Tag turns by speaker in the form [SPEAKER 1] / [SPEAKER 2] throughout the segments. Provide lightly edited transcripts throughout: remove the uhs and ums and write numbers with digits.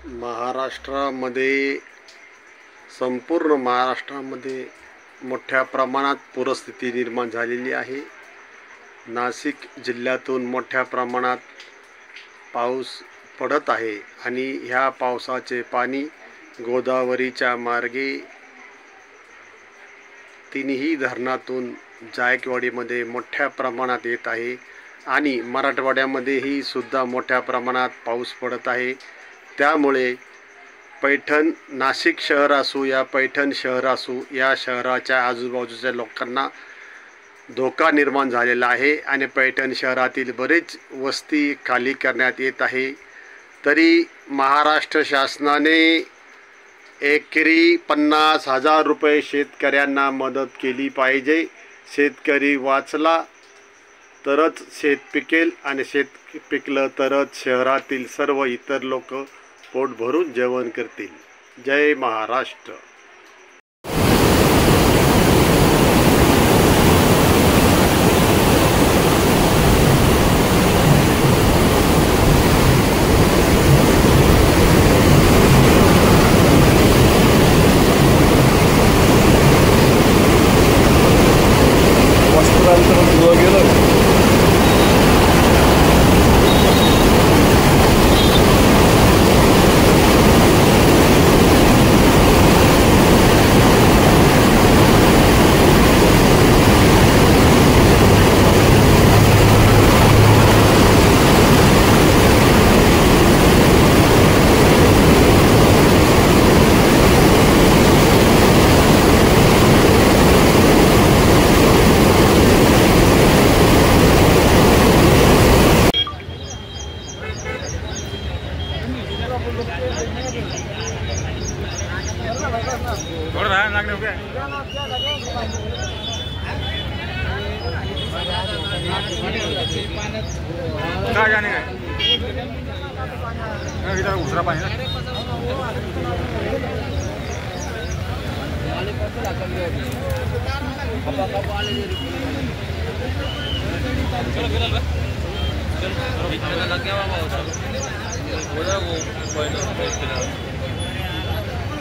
[SPEAKER 1] महाराष्ट्रामध्ये संपूर्ण महाराष्ट्रामध्ये मोठ्या प्रमाणात पूरस्थिती निर्माण झालेली आहे। नाशिक जिल्ह्यातून मोठ्या प्रमाणात पाऊस पडत आहे आणि ह्या पावसाचे पाणी गोदावरीच्या मार्गे तिन्ही धरणातून जायकवाडीमध्ये मोठ्या प्रमाणात येत आहे आणि मराठवाड्यामध्येही सुद्धा मोठ्या प्रमाणात पाऊस पडत आहे। त्यामुळे पैठण नाशिक शहर असो या पैठण शहर असो या शहराच्या आजूबाजूच्या लोकांना धोका निर्माण झालेला आहे आणि पैठण शहरातील बरेच वस्ती खाली करण्यात येत आहे। तरी महाराष्ट्र शासनाने एकरी 50,000 रुपये शेतकऱ्यांना मदत केली पाहिजे। शेतकरी वाचला तरच शेत पिकेल आणि शेत पिकलं तरच शहरातील सर्व इतर लोक पोट भरून जेवण करतील। जय महाराष्ट्र।
[SPEAKER 2] क्या जाने का इधर दूसरा पानी ना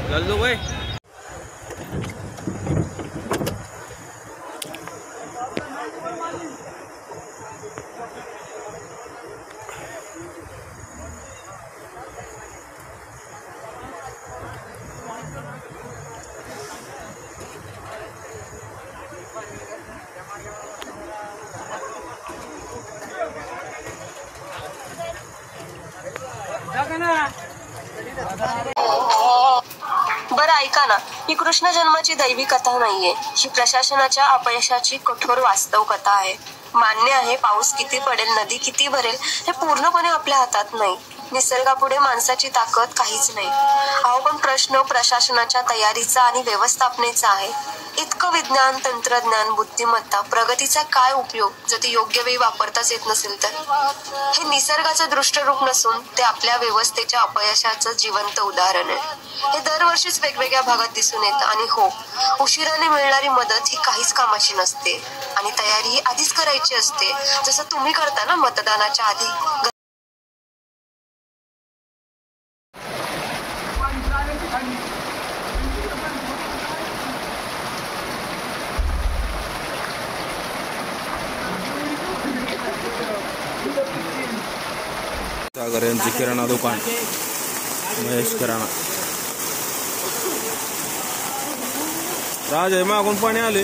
[SPEAKER 2] चल दो भाई।
[SPEAKER 3] बरं ऐका ना, ही कृष्ण जन्माची दैवी कथा नाहीये, ही प्रशासनाच्या अपयशाची कठोर वास्तव कथा आहे। मान्य आहे, पाऊस किती पडेल, नदी किती भरेल हे पूर्णपणे आपल्या हातात नाही। निसर्गापुढे माणसाची ताकद काहीच नाही। अहो पण प्रश्न प्रशासनाच्या तयारीचा आणि व्यवस्थापनेचा आहे। इतकं विज्ञान, तंत्रज्ञान, बुद्धिमत्ता, प्रगतीचा काय उपयोग जर ते योग्य वेळी वापरताच येत नसेल तर? हे निसर्गाचं दृष्टरूप नसून ते आपल्या व्यवस्थेच्या अपयशाचं जिवंत उदाहरण आहे। हे दरवर्षीच वेगवेगळ्या भागात दिसून येतं आणि हो, उशिराने मिळणारी मदत ही काहीच कामाची नसते आणि तयारी ही आधीच करायची असते, जसं तुम्ही करता ना मतदानाच्या आधी।
[SPEAKER 2] सागर यांची किराणा दुकान महेश किराणा। राज आहे मागून पाणी आले।